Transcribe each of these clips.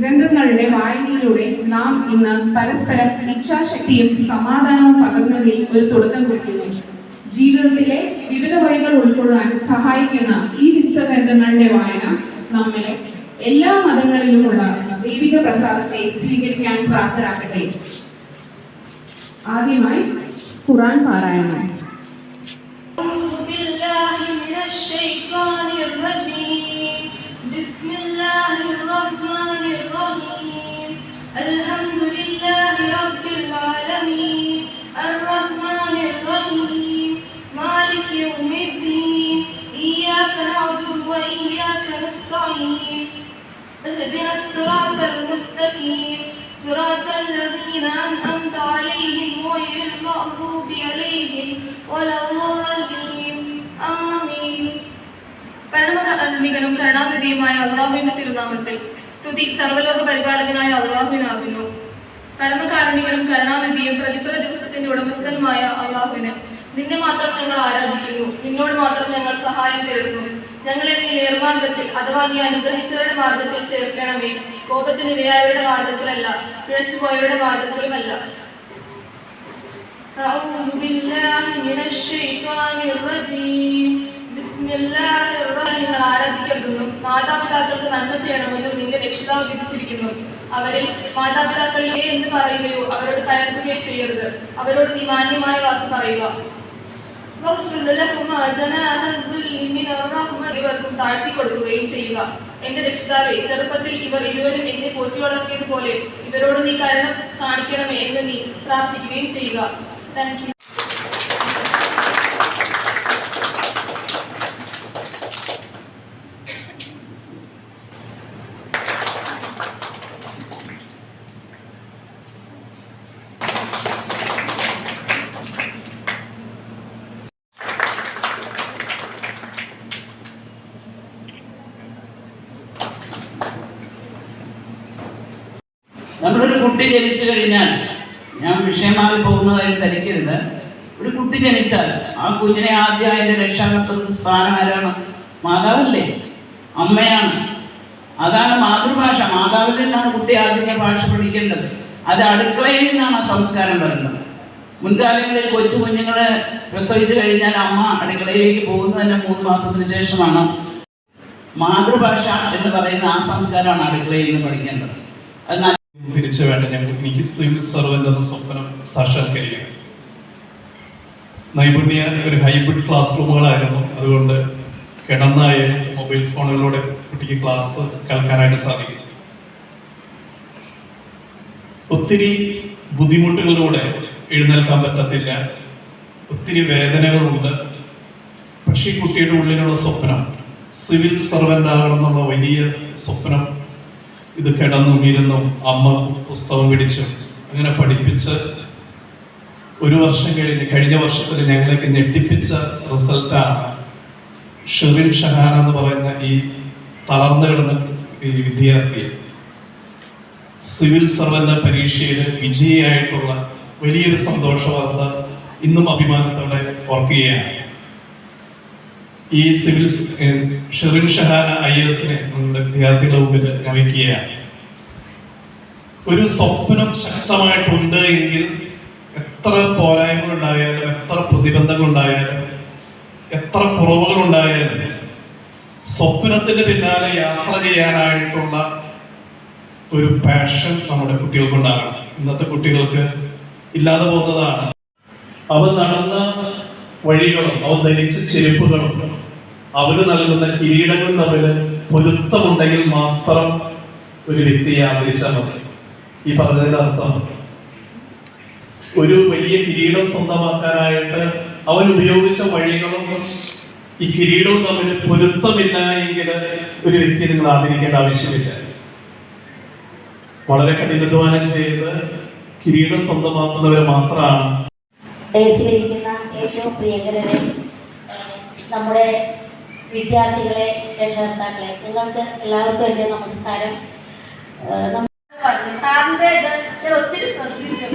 ഗ്രന്ഥങ്ങളുടെ വായനയിലൂടെ നാം ഇന്ന് പരസ്പരം ഇച്ഛാശക്തിയും സമാധാനവും പകർന്നതിൽ ഒരു തുടക്കം കുറിക്കുന്നു. ജീവിതത്തിലെ വിവിധ വഴികൾ ഉൾക്കൊള്ളാൻ സഹായിക്കുന്ന ഈ വിശുദ്ധ ഗ്രന്ഥങ്ങളുടെ വായന നമ്മെ എല്ലാ മതങ്ങളിലുമുള്ള ദൈവിക പ്രസാദത്തെ സ്വീകരിക്കാൻ പ്രാപ്തരാക്കട്ടെ. ആദ്യമായി ഖുർആൻ പാരായണം. അൽഹംദുലില്ലാഹി റബ്ബിൽ ആലമീൻ അർറഹ്മാനിർ റഹീം മാലികി യൗമിദ്ദീൻ ഇയ്യാക നഅ്ബുദു വ ഇയ്യാക നസ്തഈൻ ഇഹ്ദിനസ് സിറാത്തൽ മുസ്തഖീം സിറാത്തൽ ലദീന അൻഅംത അലൈഹിം ഗൈറിൽ മഗ്ദൂബി അലൈഹിം വലദ്ദാലീൻ ആമീൻ. പരമകാരുണികനും കരുണാനിധിയുമായ അല്ലാഹുവിന്റെ തിരുനാമത്തിൽ സ്തുതി. സർവ്വലോക പരിപാലകനായ അല്ലാഹുവിനാകുന്നു. പരമകാരുണികനും കരുണാനിധിയും പ്രതിഫല ദിവസത്തിന്റെ ഉടമസ്ഥനുമായ അല്ലാഹുവിന് നിന്നെ മാത്രം ഞങ്ങൾ ആരാധിക്കുന്നു. നിന്നോട് മാത്രം ഞങ്ങൾ സഹായം തേടുന്നു. ഞങ്ങളെ നീ നേർമാർഗത്തിൽ അഥവാ നീ അനുഗ്രഹിച്ചവരുടെ മാർഗത്തിൽ ചേർക്കണമേ. കോപത്തിന് ഇരയായവരുടെ മാർഗത്തിലല്ല, പിഴച്ചുപോയവരുടെ മാർഗത്തിലുമല്ല. നിങ്ങൾ ആരാധിക്കപ്പെടുന്നു. മാതാപിതാക്കൾക്ക് നന്മ ചെയ്യണമെന്ന് നിന്റെ രക്ഷിതാവ് വിധിച്ചിരിക്കുന്നു. അവരിൽ മാതാപിതാക്കളിൽ എന്ന് പറയുകയോ അവരോട് കയർക്കുകയോ ചെയ്യരുത്. അവരോട് നീ മാന്യമായ വാക്ക് പറയുക. ഇവർക്കും താഴ്ത്തി കൊടുക്കുകയും ചെയ്യുക. എന്റെ രക്ഷിതാവേ, ചെറുപ്പത്തിൽ ഇവർ ഇരുവരും എന്നെ പോറ്റി വളർത്തിയതുപോലെ ഇവരോട് നീ കരുണ കാണിക്കണമേ എന്ന് നീ പ്രാർത്ഥിക്കുകയും ചെയ്യുക. Thank you. നമ്മളൊരു കുട്ടി ജനിച്ചു കഴിഞ്ഞാൽ, ഞാൻ വിഷയം മാറി പോകുന്നതായിട്ട് ധരിക്കരുത്, ഒരു കുട്ടി ജനിച്ചാൽ ആ കുഞ്ഞിനെ ആദ്യം അതിൻ്റെ രക്ഷാകർത്തൃ സ്ഥാനം ആരാണ്? മാതാവല്ലേ, അമ്മയാണ്. അതാണ് മാതൃഭാഷ. മാതാവിൽ നിന്നാണ് കുട്ടി ആദ്യത്തെ ഭാഷ പഠിക്കേണ്ടത്. അത് അടുക്കളയിൽ നിന്നാണ് ആ സംസ്കാരം വരുന്നത്. മുൻകാലങ്ങളിൽ കൊച്ചു കുഞ്ഞുങ്ങളെ പ്രസവിച്ചു കഴിഞ്ഞാൽ അമ്മ അടുക്കളയിലേക്ക് പോകുന്നത് തന്നെ 3 മാസത്തിന് ശേഷമാണ്. മാതൃഭാഷ എന്ന് പറയുന്ന ആ സംസ്കാരമാണ് അടുക്കളയിൽ നിന്ന് പഠിക്കേണ്ടത്. അത് തിരിച്ചു വേണ്ട എനിക്ക് സിവിൽ സർവന്റ് എന്ന സ്വപ്നം സാക്ഷാത്കരിക്കണം. നൈപുണ്യ ഒരു ഹൈബ്രിഡ് ക്ലാസ് റൂമുകളായിരുന്നു. അതുകൊണ്ട് കിടന്നായാലും മൊബൈൽ ഫോണുകളിലൂടെ കുട്ടിക്ക് ക്ലാസ് കേൾക്കാനായിട്ട് സാധിക്കും. ഒത്തിരി ബുദ്ധിമുട്ടുകളിലൂടെ എഴുന്നേൽക്കാൻ പറ്റത്തില്ല, ഒത്തിരി വേദനകളുണ്ട്. പക്ഷേ കുട്ടിയുടെ ഉള്ളിലുള്ള സ്വപ്നം സിവിൽ സർവന്റ് ആകണം എന്നുള്ള വലിയ സ്വപ്നം ഇത് കിടന്നും ഇരുന്നും അമ്മ പുസ്തകം പിടിച്ചും അങ്ങനെ പഠിപ്പിച്ച് 1 വർഷം കഴിഞ്ഞ വർഷത്തിൽ ഞങ്ങളൊക്കെ ഞെട്ടിപ്പിച്ച റിസൾട്ടാണ് ഷെറിൻ ഷഹാന എന്ന് പറയുന്ന ഈ തളർന്നു കിടന്ന ഈ വിദ്യാർത്ഥി സിവിൽ സർവന്റ് പരീക്ഷയിൽ വിജയിയായിട്ടുള്ള വലിയൊരു സന്തോഷ വാർത്ത ഇന്നും അഭിമാനത്തോടെ ഓർക്കുകയാണ്. ഈ സിവിൽ ഷെറിൻ ഷഹാന IAS-നെ നമ്മുടെ വിദ്യാർത്ഥികളുടെ മുമ്പിൽ നയിക്കുകയാണ്. ഒരു സ്വപ്നം ശക്തമായിട്ടുണ്ട് എങ്കിൽ എത്ര പോരായ്മകളുണ്ടായാലും, എത്ര പ്രതിബന്ധങ്ങളുണ്ടായാലും, എത്ര കുറവുകളുണ്ടായാലും സ്വപ്നത്തിന് പിന്നാലെ യാത്ര ചെയ്യാനായിട്ടുള്ള ഒരു പാഷൻ നമ്മുടെ കുട്ടികൾക്കുണ്ടാകണം. ഇന്നത്തെ കുട്ടികൾക്ക് ഇല്ലാതെ പോകുന്നതാണ്. അവ നടന്ന വഴികളും അവ ധരിച്ച ചെരുപ്പുകളും അവന് നൽകുന്ന കിരീടങ്ങളും തമ്മിൽ പൊരുത്തമുണ്ടെങ്കിൽ മാത്രം ഒരു വ്യക്തിയെ ആദരിച്ചാൽ മതി. ഈ പറഞ്ഞതിന്റെ അർത്ഥം ഒരു വലിയ കിരീടം സ്വന്തമാക്കാനായിട്ട് അവൻ ഉപയോഗിച്ച വഴികളും ഈ കിരീടവും തമ്മിൽ പൊരുത്തമില്ല എങ്കിൽ ഒരു വ്യക്തിയെ നിങ്ങൾ ആദരിക്കേണ്ട ആവശ്യമില്ല. വളരെ കഠിനാധ്വാനം ചെയ്ത് കിരീടം സ്വന്തമാക്കുന്നവരെ മാത്രമാണ്. ഏറ്റവും പ്രിയങ്കരരെ, നമ്മുടെ വിദ്യാർത്ഥികളെ, രക്ഷകർത്താക്കളെ, നിങ്ങൾക്ക് എല്ലാവർക്കും എൻ്റെ നമസ്കാരം. സാറിൻ്റെ ഞാൻ ഒത്തിരി ശ്രദ്ധിച്ചു.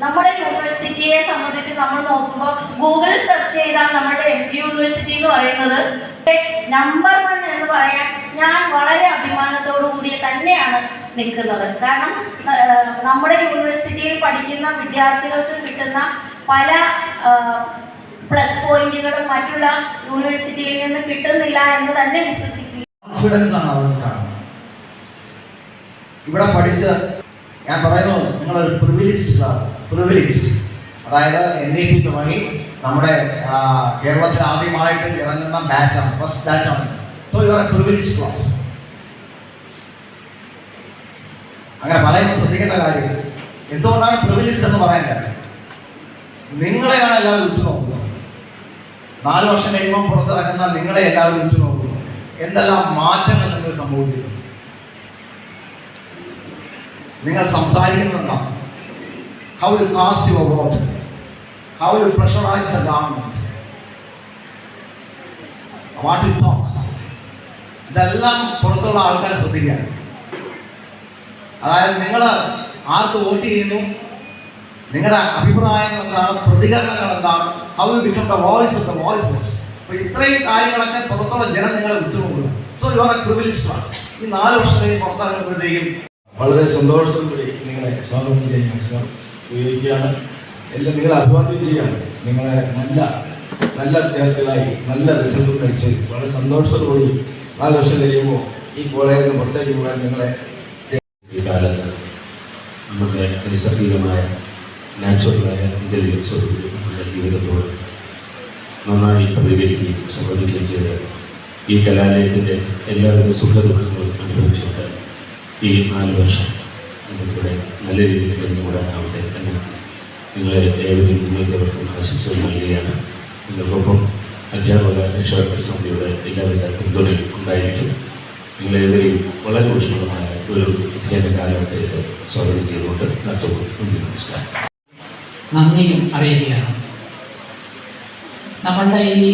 നമ്മുടെ യൂണിവേഴ്സിറ്റിയെ സംബന്ധിച്ച് നമ്മൾ നോക്കുമ്പോൾ ഗൂഗിളിൽ സെർച്ച് ചെയ്താൽ നമ്മുടെ MG യൂണിവേഴ്സിറ്റി എന്ന് പറയുന്നത് നമ്പർ 1 എന്ന് പറയാൻ ഞാൻ വളരെ അഭിമാനത്തോടു കൂടി തന്നെയാണ് നിൽക്കുന്നത്. കാരണം നമ്മുടെ യൂണിവേഴ്സിറ്റിയിൽ പഠിക്കുന്ന വിദ്യാർത്ഥികൾക്ക് കിട്ടുന്ന പല പ്ലസ് പോയിന്റുകളും മറ്റുള്ള യൂണിവേഴ്സിറ്റിയിൽ നിന്ന് കിട്ടുന്നില്ല എന്ന് തന്നെ വിശ്വസിക്കുന്നു. കോൺഫിഡൻസ് ആണ് അവർക്ക് കാണുന്നത്. ഇവിടെ പഠിച്ച് ഞാൻ പറയുന്നത് നിങ്ങളൊരു പ്രിവിലേജ്ഡ് ക്ലാസ്, പ്രിവിലേജ്ഡ്, അതായത് NIP തുടങ്ങി നമ്മുടെ കേരളത്തിൽ ആദ്യമായിട്ട് ഇറങ്ങുന്ന ബാച്ചാണ്, ഫസ്റ്റ് ബാച്ചാണ്. So you are a privileged class. അങ്ങനെ പറയുമ്പോൾ ശ്രദ്ധിക്കേണ്ട കാര്യം എന്തുകൊണ്ടാണ് പ്രിവിലേജ്ഡ് എന്ന് പറയാൻ കാര്യം, നിങ്ങളെയാണ് എല്ലാവരും ഉറ്റുനോക്കുന്നത്. 4 വർഷം കഴിയുമ്പോൾ പുറത്തിറങ്ങുന്ന നിങ്ങളെ എല്ലാവരും ഉറ്റുനോക്കുന്നു. എന്തെല്ലാം മാറ്റങ്ങൾ നിങ്ങൾ സംഭവിച്ചിട്ടുണ്ട്. നിങ്ങൾ സംസാരിക്കുന്നതെന്താണ്, how you cast your vote, how you pressurise the government, what you talk, ഇതെല്ലാം പുറത്തുള്ള ആൾക്കാർ ശ്രദ്ധിക്കാൻ. അതായത് നിങ്ങൾ ആർക്ക് വോട്ട് ചെയ്യുന്നു, നിങ്ങളുടെ അഭിപ്രായങ്ങൾ എന്താണ്, പ്രതികരണങ്ങൾ എന്താണ്, how you become the voice of the voiceless. അപ്പോൾ ഇത്രയും കാര്യങ്ങളൊക്കെ പുറത്തുള്ള ജനം നിങ്ങളെ വിട്ടുപോകുക. So you are a privileged class. ഈ 4 വർഷം കഴിഞ്ഞ് പുറത്തിറങ്ങുമ്പോഴത്തേക്കും വളരെ സന്തോഷത്തോടെ നിങ്ങളെ സ്വാഗതം ചെയ്യാൻ ഞാൻ ഉപയോഗിക്കുകയാണ്. എല്ലാം നിങ്ങളെ അഭിവാദ്യം ചെയ്യുകയാണ്. നിങ്ങളെ നല്ല വിദ്യാർത്ഥികളായി നല്ല റിസൾട്ട് കഴിച്ച് വളരെ സന്തോഷത്തോടുകൂടി 4 വർഷം കഴിയുമ്പോൾ ഈ കോളേജിൽ നിന്ന് പുറത്തേക്ക് പോകാൻ നിങ്ങളെ ഈ കാലത്ത് നമ്മുടെ നൈസർഗികമായ നാച്ചുറലായ ഇന്റലിജൻസോടുകൂടി നമ്മുടെ ജീവിതത്തോട് നന്നായി പ്രതികരിക്കുകയും സംവദിക്കുകയും ചെയ്ത് ഈ കലാലയത്തിൻ്റെ എല്ലാവിധ സുഖദുഃഖങ്ങളും അനുഭവിച്ചുകൊണ്ട് ഈ 4 വർഷം നമുക്കിവിടെ നല്ല രീതിയിൽ കഴിഞ്ഞുകൂടാനാവട്ടെ എന്ന് നിങ്ങളെ ഏവരും നിങ്ങൾക്കവർക്കും ആശംസകൾ നൽകുകയാണ്. നിങ്ങൾക്കൊപ്പം അധ്യാപക രക്ഷാകർതൃ സമിതിയുടെ എല്ലാവിധ പിന്തുണയും ഉണ്ടായിരിക്കും. നിങ്ങളേവരെയും വളരെ ഊഷ്മളമായ ഒരു അധ്യയന കാലത്തേക്ക് സ്വാഗതം ചെയ്തുകൊണ്ട് നടത്തുന്നു. നമസ്കാരം. നന്ദിയും അറിയുകയാണ്. നമ്മളുടെ ഈ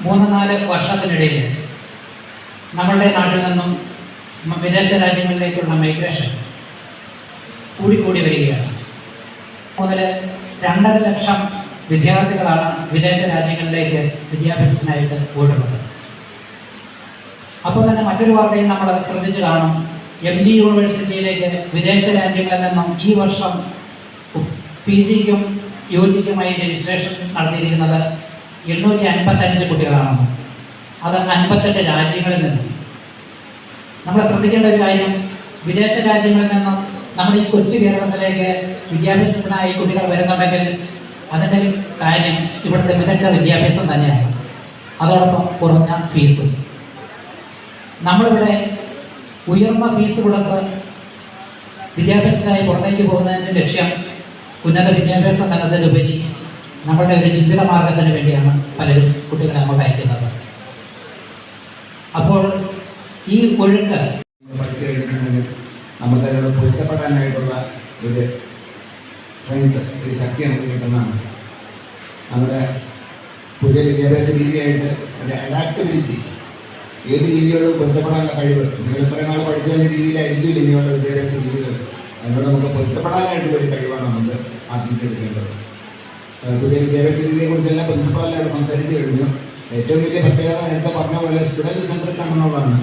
3-4 വർഷത്തിനിടയിൽ നമ്മളുടെ നാട്ടിൽ നിന്നും വിദേശ രാജ്യങ്ങളിലേക്കുള്ള മൈഗ്രേഷൻ കൂടിക്കൂടി വരികയാണ്. മുതൽ 2.5 ലക്ഷം വിദ്യാർത്ഥികളാണ് വിദേശ രാജ്യങ്ങളിലേക്ക് വിദ്യാഭ്യാസത്തിനായിട്ട് ഓടുന്നത്. അപ്പോൾ തന്നെ മറ്റൊരു വാർത്തയും നമ്മൾ ശ്രദ്ധിച്ചു കാണും. MG യൂണിവേഴ്സിറ്റിയിലേക്ക് വിദേശ രാജ്യങ്ങളിൽ നിന്നും ഈ വർഷം PGക്കും UGക്കുമായി രജിസ്ട്രേഷൻ നടത്തിയിരിക്കുന്നത് 855 കുട്ടികളാണ്. അത് 58 രാജ്യങ്ങളിൽ നിന്നും. നമ്മൾ ശ്രദ്ധിക്കേണ്ട ഒരു കാര്യം, വിദേശ രാജ്യങ്ങളിൽ നിന്നും നമ്മുടെ ഈ കൊച്ചു കേരളത്തിലേക്ക് വിദ്യാഭ്യാസത്തിനായി കുട്ടികൾ വരുന്നുണ്ടെങ്കിൽ അതിൻ്റെ കാര്യം ഇവിടുത്തെ മികച്ച വിദ്യാഭ്യാസം തന്നെയാണ്. അതോടൊപ്പം കുറഞ്ഞ ഫീസും. നമ്മളിവിടെ ഉയർന്ന ഫീസ് കൊടുത്ത് വിദ്യാഭ്യാസത്തിനായി പുറത്തേക്ക് പോകുന്നതിൻ്റെ ലക്ഷ്യം ഉന്നത വിദ്യാഭ്യാസം എന്നതിലുപരി നമ്മുടെ ഒരു ജീവിത മാർഗത്തിന് വേണ്ടിയാണ് പലരും കുട്ടികളെ നമുക്ക് അയക്കുന്നത്. അപ്പോൾ ഈ ഒഴുക്ക് പഠിച്ചു കഴിഞ്ഞിട്ടുണ്ടെങ്കിൽ നമുക്ക് അതിനോട് പൊരുത്തപ്പെടാനായിട്ടുള്ള ഒരു സ്ട്രെങ്ത്, ഒരു ശക്തി നമുക്ക് കിട്ടുന്നതാണ്. നമ്മുടെ പുതിയ വിദ്യാഭ്യാസ രീതിയായിട്ട് ഒരു അഡാപ്റ്റബിലിറ്റി, ഏത് രീതിയോടും പൊരുത്തപ്പെടാനുള്ള കഴിവ്, നിങ്ങൾ ഇത്രയും നാൾ പഠിച്ചതിൻ്റെ രീതിയിലായിരിക്കും ഇനിയുള്ള വിദ്യാഭ്യാസ രീതികൾ. അതിനോട് നമുക്ക് പൊരുത്തപ്പെടാനായിട്ടുള്ള ഒരു കഴിവാണ് നമുക്ക് ആർജിച്ചെടുക്കേണ്ടത്. പുതിയ വിദ്യാഭ്യാസ രീതിയെക്കുറിച്ചെല്ലാം പ്രിൻസിപ്പാളിനോട് സംസാരിച്ച് കഴിഞ്ഞു. ഏറ്റവും വലിയ പ്രത്യേകത നേരത്തെ പറഞ്ഞ പോലെ സ്റ്റുഡൻറ്റ് സെൻട്രിക് ആണെന്നുള്ളതാണ്.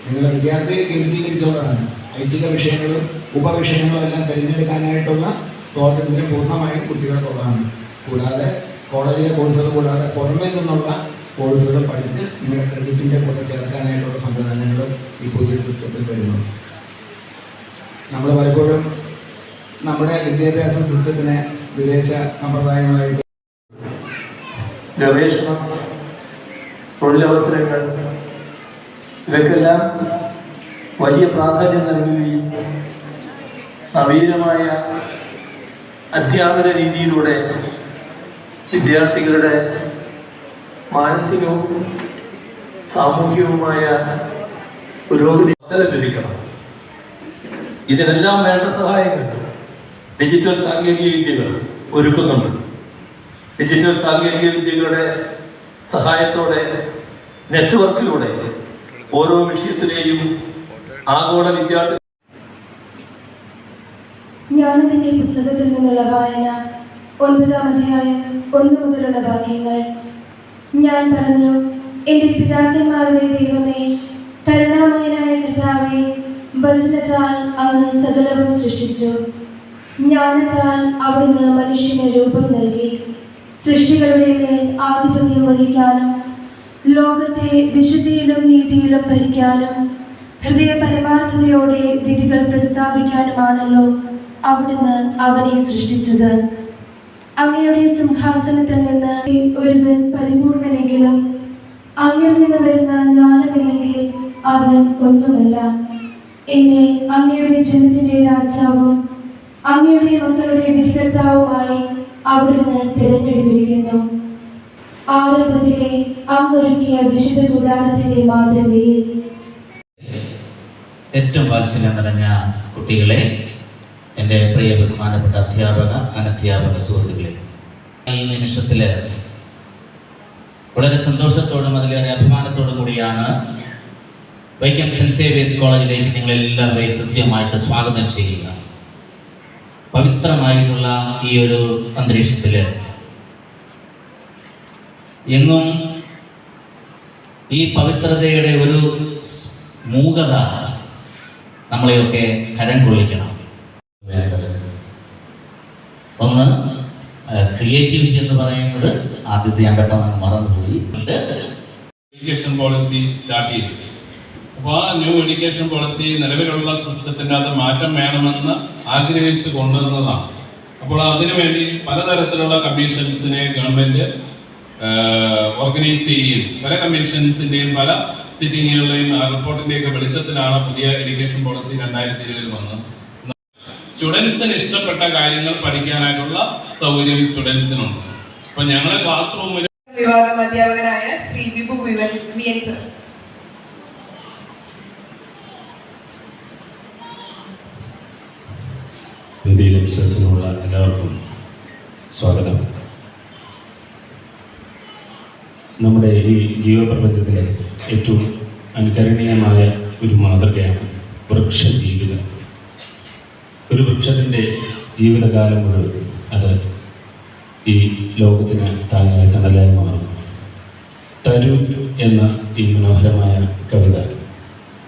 നിങ്ങളുടെ വിദ്യാർത്ഥിയെ കേന്ദ്രീകരിച്ചുള്ളതാണ്. ഐച്ഛിക വിഷയങ്ങളും ഉപവിഷയങ്ങളും എല്ലാം തിരഞ്ഞെടുക്കാനായിട്ടുള്ള സ്വാതന്ത്ര്യം പൂർണ്ണമായും കുട്ടികൾക്കുള്ളതാണ്. കൂടാതെ കോളേജിലെ കോഴ്സുകൾ കൂടാതെ പുറമേ നിന്നുള്ള കോഴ്സുകൾ പഠിച്ച് നിങ്ങളുടെ ക്രെഡിറ്റിൻ്റെ കൂടെ ചേർക്കാനായിട്ടുള്ള സംവിധാനങ്ങളും ഈ പുതിയ സിസ്റ്റത്തിൽ വരുന്നു. നമ്മൾ പലപ്പോഴും നമ്മുടെ വിദ്യാഭ്യാസ സിസ്റ്റത്തിനെ വിദേശ സമ്പ്രദായങ്ങളായിട്ട് ഗവേഷണം, തൊഴിലവസരങ്ങൾ ഇവയ്ക്കെല്ലാം വലിയ പ്രാധാന്യം നൽകുകയും നവീനമായ അധ്യാപന രീതിയിലൂടെ വിദ്യാർത്ഥികളുടെ മാനസികവും സാമൂഹികവുമായ പുരോഗതി ലഭിക്കണം. ഇതിനെല്ലാം വേണ്ട സഹായങ്ങൾ ഡിജിറ്റൽ സാങ്കേതിക വിദ്യകൾ ഒരുക്കുന്നുണ്ട്. ഡിജിറ്റൽ സാങ്കേതിക വിദ്യകളുടെ സഹായത്തോടെ നെറ്റ്വർക്കിലൂടെ ഓരോ വിഷയത്തിലെയും ആഗോള വിദ്യാർത്ഥി ജ്ഞാനത്തിൻ്റെ പുസ്തകത്തിൽ നിന്നുള്ള വായന 9-ാം അധ്യായം 1 മുതലുള്ള വാക്യങ്ങൾ. ഞാൻ പറഞ്ഞു, എൻ്റെ പിതാക്കന്മാരുടെ ദൈവമേ, കരുണാമയനായ കർത്താവേ, വചനത്താൽ അങ്ങ് സകലവും സൃഷ്ടിച്ചു. ജ്ഞാനത്താൽ അവിടുന്ന് മനുഷ്യന് രൂപം നൽകി. സൃഷ്ടികളുടെ മേൽ ആധിപത്യം വഹിക്കാനും ലോകത്തെ വിശുദ്ധിയിലും നീതിയിലും ഭരിക്കാനും ഹൃദയ പരമാർത്ഥതയോടെ വിധികൾ പ്രസ്താവിക്കാനുമാണല്ലോ അവിടുന്ന് അവനെ സൃഷ്ടിച്ചത്. അങ്ങയുടെ സിംഹാസനത്തിൽ നിന്ന് ഒരുവൻ പരിപൂർണനെങ്കിലും അങ്ങിൽ നിന്ന് വരുന്ന ജ്ഞാനമില്ലെങ്കിൽ അവൻ ഒന്നുമല്ല. എന്നെ അങ്ങയുടെ ജനത്തിന്റെ രാജാവും അങ്ങയുടെ മക്കളുടെ വിധികർത്താവുമായി അവിടുന്ന് തിരഞ്ഞെടുത്തിരിക്കുന്നു. ആരംഭത്തിലെ അങ്ങൊരുക്കിയ വിശുദ്ധ കൂടാരത്തിന്റെ മാതൃകയിൽ. ഏറ്റവും വാത്സല്യം നിറഞ്ഞ കുട്ടികളെ, എൻ്റെ പ്രിയ ബഹുമാനപ്പെട്ട അധ്യാപക അനധ്യാപക സുഹൃത്തുക്കളെ, ഈ നിമിഷത്തിൽ വളരെ സന്തോഷത്തോടും അതിലേറെ അഭിമാനത്തോടും കൂടിയാണ് വൈക്കം സെന്റ് സേവിയേഴ്സ് കോളേജിലേക്ക് നിങ്ങളെല്ലാവരെയും കൃത്യമായിട്ട് സ്വാഗതം ചെയ്യുക. പവിത്രമായിട്ടുള്ള ഈ ഒരു അന്തരീക്ഷത്തിൽ എങ്ങും ഈ പവിത്രതയുടെ ഒരു മൂകത നമ്മളെയൊക്കെ കരം കൊള്ളിക്കണം. വേണ്ടത് ഒന്ന് ക്രിയേറ്റിവിറ്റി എന്ന് പറയുന്നത് ആദ്യത്തെ ഞാൻ പെട്ടെന്ന് മറന്നുപോയി. എഡ്യൂക്കേഷൻ പോളിസി സ്റ്റാർട്ട് ചെയ്തു. അപ്പോൾ ആ ന്യൂ എഡ്യൂക്കേഷൻ പോളിസി നിലവിലുള്ള സിസ്റ്റത്തിൻ്റെ അത് മാറ്റം വേണമെന്ന് ആഗ്രഹിച്ചു കൊണ്ടുവന്നതാണ്. അപ്പോൾ അതിനുവേണ്ടി പലതരത്തിലുള്ള കമ്മീഷൻസിനെ ഗവൺമെൻറ് ഓർഗനൈസ് ചെയ്യുകയും പല കമ്മീഷൻസിൻ്റെയും പല സിറ്റിങ്ങുകളുടെയും റിപ്പോർട്ടിൻ്റെയൊക്കെ വെളിച്ചത്തിലാണ് പുതിയ എഡ്യൂക്കേഷൻ പോളിസി 2020 വന്നത്. സ്റ്റുഡൻസിന് ഇഷ്ടപ്പെട്ട കാര്യങ്ങൾ പഠിക്കാനായിട്ടുള്ള സൗകര്യം സ്റ്റുഡൻസിനുണ്ട്. അപ്പോൾ ഞങ്ങളുടെ ക്ലാസ് റൂമിൽ വിഭാഗം അധ്യാപകനായ ശ്രീ വിഭു വിയൻ സർ. വേദിയിലെ വിശ്വാസമുള്ള എല്ലാവർക്കും സ്വാഗതം. നമ്മുടെ ഈ ജീവപ്രപഞ്ചത്തിലെ ഏറ്റവും അനുകരണീയമായ ഒരു മാതൃകയാണ് വൃക്ഷജീവിതം. ഒരു വൃക്ഷത്തിൻ്റെ ജീവിതകാലം മുഴുവൻ അത് ഈ ലോകത്തിന് താങ്ങായ തണലായി മാറും. തരു എന്ന ഈ മനോഹരമായ കവിത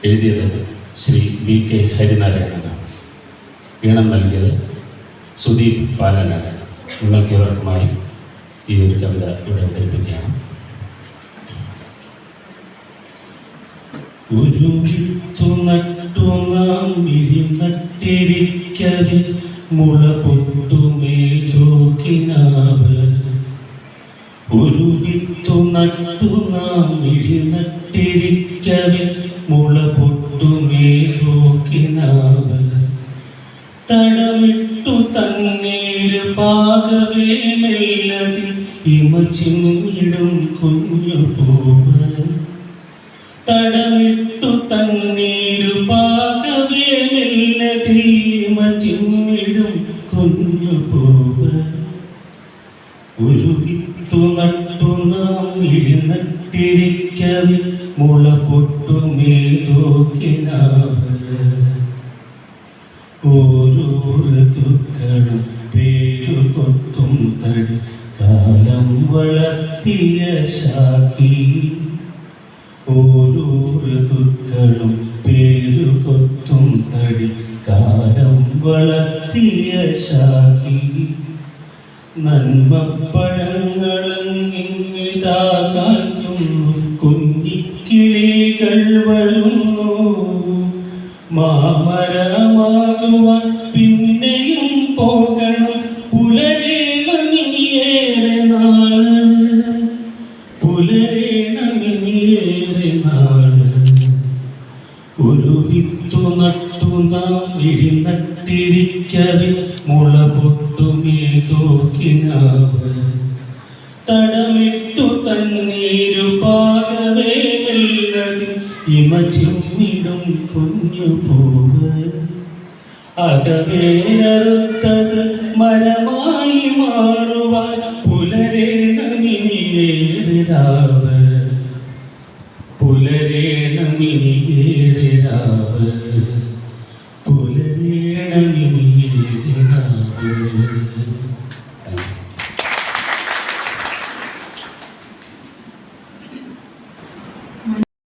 എഴുതിയത് ശ്രീ BK ഹരിനാരായണനാണ്. ഈണം നൽകിയത് സുദീപ് പാലനാണ്. നിങ്ങൾക്ക് ഏവർക്കുമായി ഈ ഒരു കവിത ഇവിടെ അവതരിപ്പിക്കുകയാണ്. ഒരു വിത്തു നട്ടു നാം നട്ടിരിക്കവേ മുള പൊട്ടുമേതോ കിനാവ്. ഒരു വിത്തു നട്ടു നാം നട്ടിരിക്കവേ മുള പൊട്ടുമേതോ കിനാവ്. തടമിട്ടു തന്നീര് പാകവേ മെല്ലതിൽ ഇമച്ചിടും കുഞ്ഞു പൂവ്. തടമിട്ടു തന്നീരു പാകവേ മെല്ലതിൽ ഇമച്ചിടും കുഞ്ഞു പൂവ്. ഒരു വിത്തു നട്ടു നാം നട്ടിരിക്കവേ മുള പൊട്ടുമേതോ കിനാവ്. ഓരോ ഋതുക്കളും പേരുകൊത്തും തടി കാലം വളർത്തിയ ശാഖി. ഓരോ ഋതുക്കളും പേരുകൊത്തും തടി കാലം വളർത്തിയ ശാഖി. നന്മപ്പഴങ്ങളങ്ങിങ്ങിതാ കായ്ക്കുന്നു, കുഞ്ഞിക്കിളികൾ വരുന്നു. മാമരമാകുവാൻ പിന്നെയും പോകണം, പുലരേണമിനിയേറെ നാള്. പുലരേണമിനിയേറെ നാള്. ഒരു വിത്തു നട്ടു നാം നട്ടിരിക്കവേ മുള പൊട്ടുമേതോ കിനാവ്. തടമിട്ടു തന്നീരു പാകവേ മെല്ലതിൽ ഇമച്ചിടും കുഞ്ഞു പൂവ്. അകവേരറുത്തത് മരമായി മാറുവാൻ പുലരേണമിനിയേറെ രാവ്. പുലരേണമിനിയേറെ രാവ്.